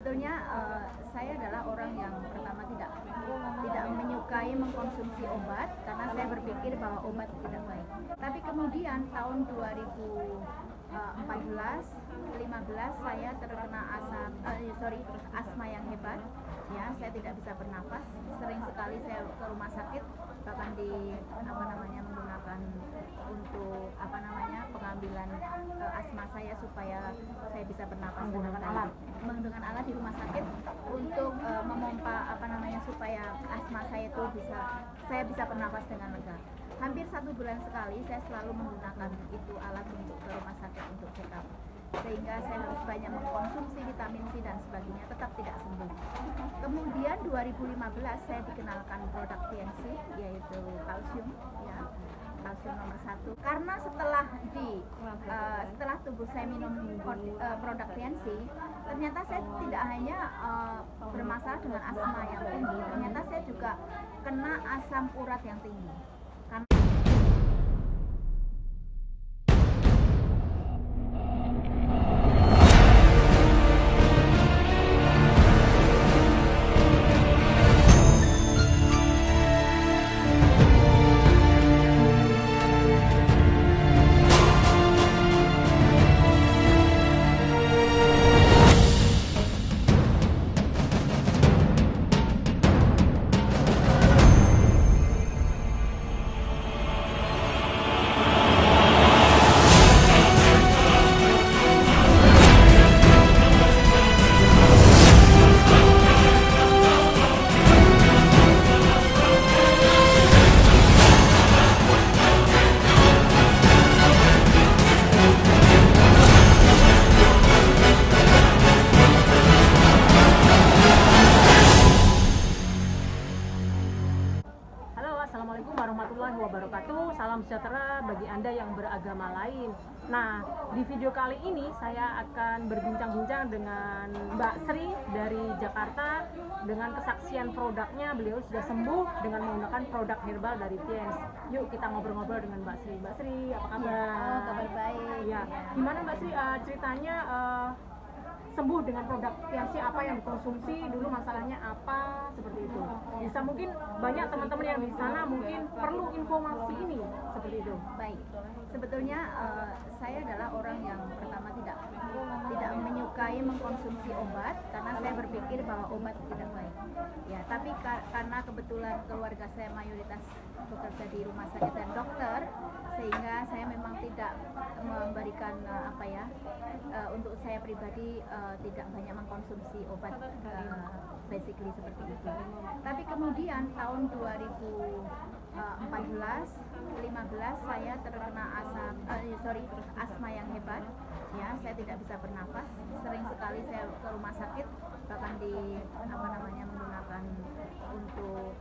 Sebetulnya saya adalah orang yang pertama tidak menyukai mengkonsumsi obat karena saya berpikir bahwa obat tidak baik. Tapi kemudian tahun 2014, 15 saya terkena asma yang hebat. Ya, saya tidak bisa bernafas. Sering sekali saya ke rumah sakit, bahkan menggunakan untuk pengambilan asma saya supaya saya bisa bernafas dengan alat di rumah sakit untuk memompa supaya asma saya bisa bernafas dengan lega. Hampir 1 bulan sekali saya selalu menggunakan itu alat untuk ke rumah sakit untuk check up, sehingga saya harus banyak mengkonsumsi vitamin C dan sebagainya, tetap tidak sembuh. Kemudian 2015 saya dikenalkan produk TNC, yaitu kalsium, ya, kalsium nomor 1. Karena setelah tubuh saya minum produk TNC, ternyata saya tidak hanya bermasalah dengan asma yang tinggi, ternyata saya juga kena asam urat yang tinggi. Assalamualaikum warahmatullahi wabarakatuh. Salam sejahtera bagi Anda yang beragama lain. Nah, di video kali ini saya akan berbincang-bincang dengan Mbak Sri dari Jakarta. Dengan kesaksian produknya, beliau sudah sembuh dengan menggunakan produk herbal dari TNC. Yuk kita ngobrol-ngobrol dengan Mbak Sri. Mbak Sri, apa kabar? Oh, kabar baik. Ya, gimana Mbak Sri ceritanya sembuh dengan produk TNC, apa yang dikonsumsi dulu, masalahnya apa, seperti itu. Bisa mungkin banyak teman-teman yang di sana mungkin perlu informasi ini, seperti itu. Baik, sebetulnya saya adalah orang yang pertama tidak menyukai mengkonsumsi obat karena saya berpikir bahwa obat tidak baik. Ya, tapi karena kebetulan keluarga saya mayoritas bekerja di rumah sakit dan dokter, sehingga saya memang tidak memberikan untuk saya pribadi tidak banyak mengkonsumsi obat, basically seperti itu. Tapi kemudian tahun 2014, 15 saya terkena asma yang hebat. Ya, saya tidak bisa bernafas. Sering sekali saya ke rumah sakit, bahkan menggunakan untuk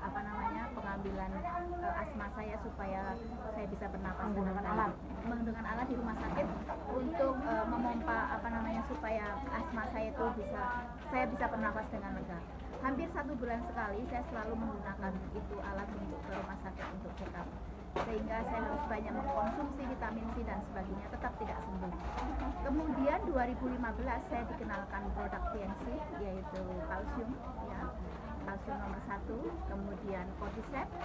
pengambilan asma saya supaya saya bisa bernafas dengan alat di rumah sakit untuk memompa supaya asma saya bisa bernafas dengan lega. Hampir 1 bulan sekali saya selalu menggunakan itu alat untuk ke rumah sakit untuk check up, sehingga saya harus banyak mengkonsumsi vitamin C dan sebagainya, tetap tidak sembuh. Kemudian 2015 saya dikenalkan produk TNC, yaitu kalsium, ya, kalsium nomor 1, kemudian cordyceps,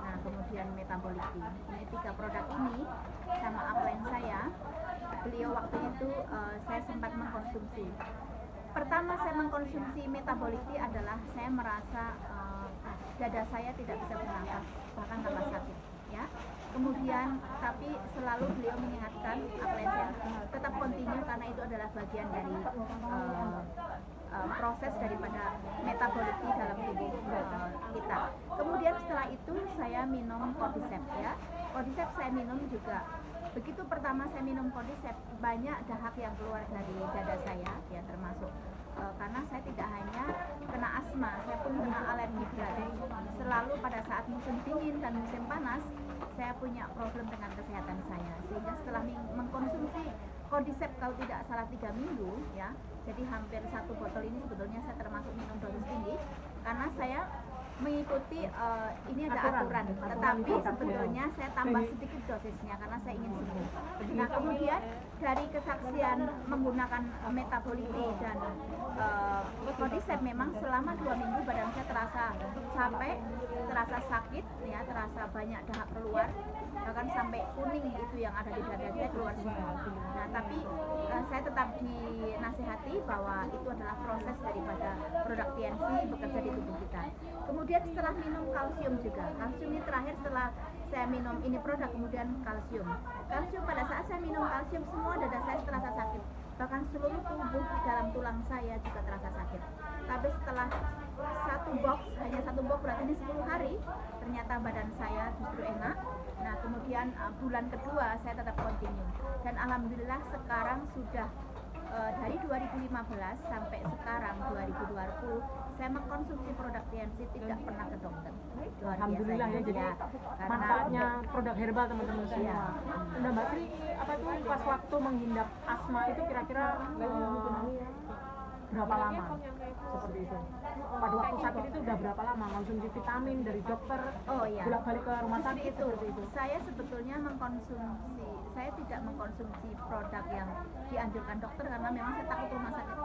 nah kemudian metaboliki. Ini 3 produk ini sama upline saya. Beliau waktu itu saya sempat mengkonsumsi. Pertama saya mengkonsumsi metaboliki adalah saya merasa dada saya tidak bisa bernafas, bahkan tambah sakit, ya. Kemudian tapi selalu beliau mengingatkan upline saya tetap continue karena itu adalah bagian dari proses daripada metaboliki dalam tubuh kita. Kemudian setelah itu saya minum cordyceps, ya. Cordyceps saya minum juga. Begitu pertama saya minum cordyceps, banyak dahak yang keluar dari dada saya, ya, termasuk karena saya tidak hanya kena asma, saya pun kena alergi berat. Selalu pada saat musim dingin dan musim panas, saya punya problem dengan kesehatan saya. Sehingga setelah mengkonsumsi cordyceps kalau tidak salah 3 minggu, ya, jadi hampir 1 botol ini sebetulnya saya termasuk minum dosis tinggi karena saya mengikuti mengikuti ini ada aturan, tetapi sebetulnya saya tambah sedikit dosisnya karena saya ingin sembuh. Nah kemudian dari kesaksian menggunakan metaboliti dan cordyceps, memang selama 2 minggu badan saya terasa capek, terasa sakit, ya, terasa banyak dahak keluar, bahkan sampai kuning itu yang ada di dada saya keluar semua. Nah tapi saya tetap dinasihati bahwa itu adalah proses daripada produk TNC bekerja di tubuh kita. Kemudian setelah minum kalsium juga, kalsium ini terakhir setelah saya minum ini produk, kemudian kalsium. Kalsium pada saat saya minum kalsium semua dada saya terasa sakit, bahkan seluruh tubuh dalam tulang saya juga terasa sakit. Tapi setelah hanya satu box berarti ini 10 hari, ternyata badan saya justru enak. Nah kemudian bulan kedua saya tetap continue dan alhamdulillah sekarang sudah dari 2015 sampai sekarang 2020 saya mengkonsumsi produk TNC, tidak pernah ke dokter. Luar Alhamdulillah biasa, ya, jadi karena manfaatnya produk herbal teman-teman semua. Nah Mbak Sri, apa tuh pas waktu menghindar asma itu kira-kira berapa lama seperti itu? Pada waktu sakit itu udah berapa lama konsumsi vitamin dari dokter? Oh iya, Bolak-balik ke rumah justru sakit itu. seperti itu. Saya sebetulnya saya tidak mengkonsumsi produk yang dianjurkan dokter karena memang saya takut rumah sakit.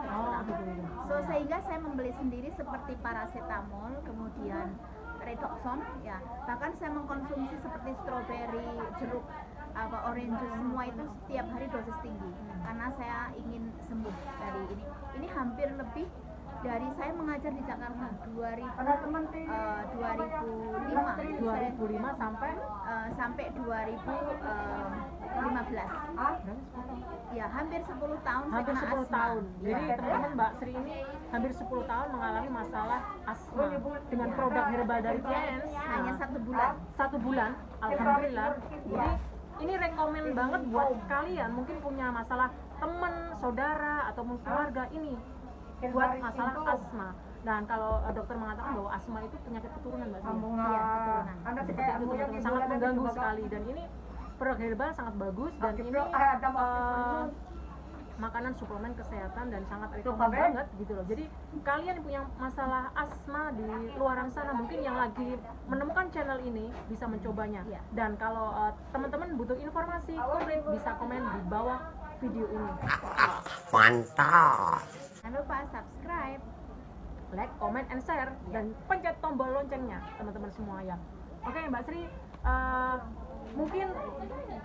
So sehingga saya membeli sendiri seperti paracetamol, kemudian redoxon, ya. Bahkan saya mengkonsumsi seperti strawberry, jeruk, orange juice, semua itu setiap hari dosis tinggi karena saya ingin sembuh dari ini. Ini hampir lebih dari saya mengajar di Jakarta 2005 sampai 2015. Ya, hampir 10 tahun Hampir saya 10 kena asma. tahun. Jadi Ya. teman-teman Mbak Sri ini hampir 10 tahun mengalami masalah asma dengan produk herbal dari TNC. Hanya 1 bulan. 1 bulan, alhamdulillah. Jadi ini rekomen banget buat kalian mungkin punya masalah teman, saudara ataupun keluarga ini buat masalah asma. Dan kalau dokter mengatakan bahwa asma itu penyakit keturunan Mbak Sri. Iya, keturunan. Seperti itu teman-teman, sangat mengganggu sekali dan ini produk herbal sangat bagus dan ini makanan suplemen kesehatan dan sangat rekomen banget gitu loh. Jadi kalian yang punya masalah asma di luar sana mungkin yang lagi menemukan channel ini bisa mencobanya. Iya. Dan kalau teman-teman butuh informasi komplit bisa komen di bawah video ini. Mantap. Jangan lupa subscribe. Like, comment, and share dan pencet tombol loncengnya teman-teman semua ya. Oke Mbak Sri, mungkin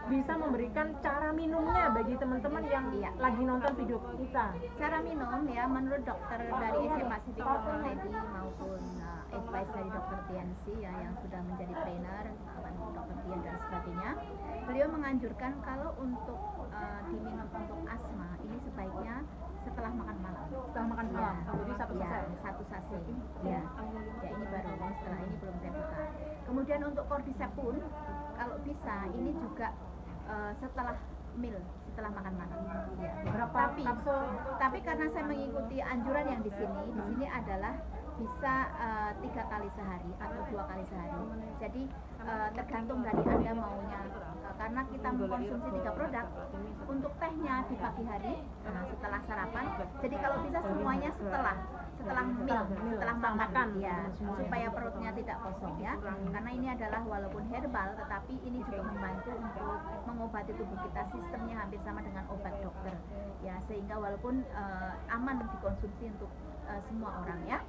bisa memberikan cara minumnya bagi teman-teman yang lagi nonton video kita. Cara minum ya, menurut dokter dari Asia Pacific Lady maupun advice dari dokter TNC ya yang sudah menjadi trainer, dokter Dian dan sebagainya, beliau menganjurkan kalau untuk diminum untuk asma ini sebaiknya setelah makan malam. Setelah makan malam, jadi satu Ya, sachet. satu sachet. Ya, ini baru, setelah ini belum saya buka. Kemudian untuk cordyceps pun, kalau bisa ini juga setelah meal, setelah makan malam. Ya. Berapa kapsul? Tapi karena saya mengikuti anjuran yang di sini adalah bisa 3 kali sehari atau 2 kali sehari. Jadi tergantung dari Anda maunya. Karena kita mengkonsumsi 3 produk, untuk tehnya di pagi hari setelah sarapan. Jadi kalau bisa semuanya setelah meal, setelah makan ya, supaya perutnya tidak kosong ya. Karena ini adalah walaupun herbal, tetapi ini juga membantu untuk mengobati tubuh kita. Sistemnya hampir sama dengan obat dokter ya, sehingga walaupun aman dikonsumsi untuk semua orang ya.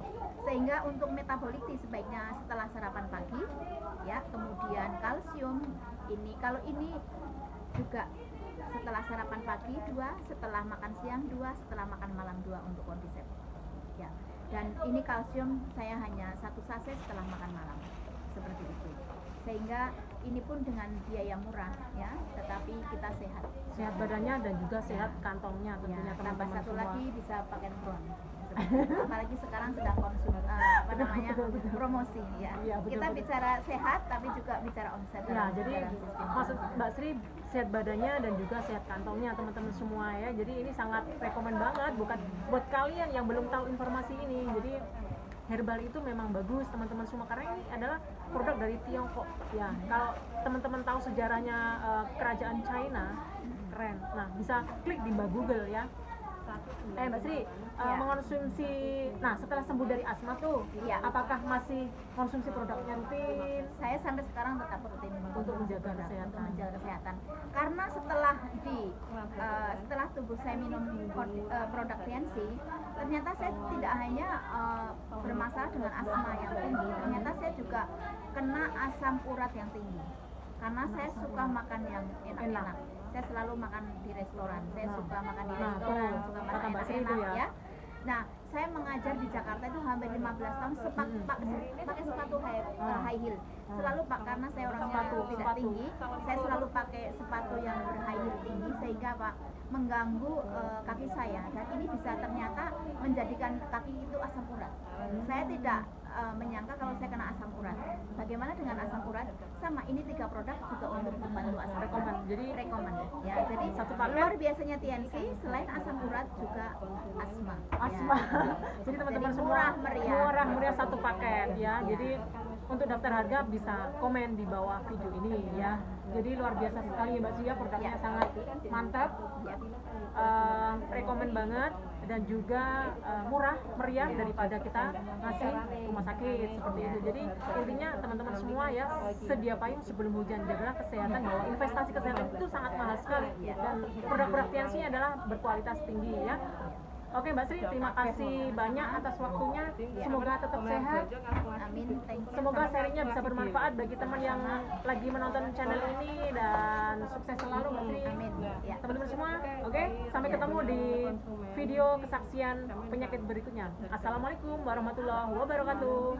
Sehingga untuk metaboliti sebaiknya setelah sarapan pagi ya, kemudian kalsium ini, kalau ini juga setelah sarapan pagi 2, setelah makan siang 2, setelah makan malam 2 untuk cordyceps ya. Dan ini kalsium saya hanya 1 sachet setelah makan malam, seperti itu. Sehingga ini pun dengan biaya murah ya, tetapi kita sehat Badannya dan juga sehat kantongnya ya. tentunya Tambah teman-teman satu semua. lagi bisa pakai bron. Apalagi sekarang sedang promosi ya. Iya, betul, Kita betul. bicara sehat tapi juga bicara omset. Ya, jadi dalam sistem. maksud Mbak Sri sehat badannya dan juga sehat kantongnya teman-teman semua ya. Jadi ini sangat rekomen banget buat kalian yang belum tahu informasi ini. Jadi herbal itu memang bagus teman-teman semua karena ini adalah produk dari Tiongkok ya. Kalau teman-teman tahu sejarahnya kerajaan China, keren. Nah, bisa klik di Mbak Google ya. Mbak Sri, Ya. mengonsumsi, nah setelah sembuh dari asma tuh, Ya. apakah masih konsumsi produknya rutin? Saya sampai sekarang tetap rutin Untuk menjaga produk, kesehatan. untuk menjaga kesehatan. Karena setelah tubuh saya minum produk TNC, ternyata saya tidak hanya bermasalah dengan asma yang tinggi, ternyata saya juga kena asam urat yang tinggi. Karena saya suka makan yang enak-enak. Saya selalu makan di restoran. Saya suka makan di restoran, suka kata makan Mbak Sri enak-enak itu ya. ya. Nah, saya mengajar di Jakarta itu hampir 15 tahun pakai sepatu high heel. Selalu Pak, karena saya orangnya tidak tinggi, saya selalu pakai sepatu yang high heel tinggi sehingga Pak mengganggu kaki saya, dan ini bisa ternyata menjadikan kaki itu asam urat. Saya tidak menyangka kalau saya kena asam urat. Bagaimana dengan asam urat? Sama, ini 3 produk juga untuk membantu asam urat. Rekomen. Ya, jadi Satu paket. luar biasanya TNC selain asam urat juga asma. Asma. Ya. Jadi teman-teman Jadi semua murah meriah satu paket ya. Jadi untuk daftar harga bisa komen di bawah video ini ya. Jadi luar biasa sekali Mbak Sia, produknya Ya. sangat mantap, Ya. rekomen banget, dan juga murah meriah daripada kita ngasih rumah sakit seperti itu. Jadi intinya teman-teman semua ya, sedia payung sebelum hujan. Jagalah kesehatan, bahwa investasi kesehatan itu sangat mahal sekali, dan produk-produk TNC adalah berkualitas tinggi ya. Oke Mbak Sri, terima kasih banyak atas waktunya. Semoga tetap sehat. Amin. Thank you. Semoga serinya bisa bermanfaat bagi teman yang lagi menonton channel ini, dan sukses selalu Mbak Sri. Amin. Ya. Teman-teman semua, oke? Sampai ketemu di video kesaksian penyakit berikutnya. Assalamualaikum warahmatullahi wabarakatuh.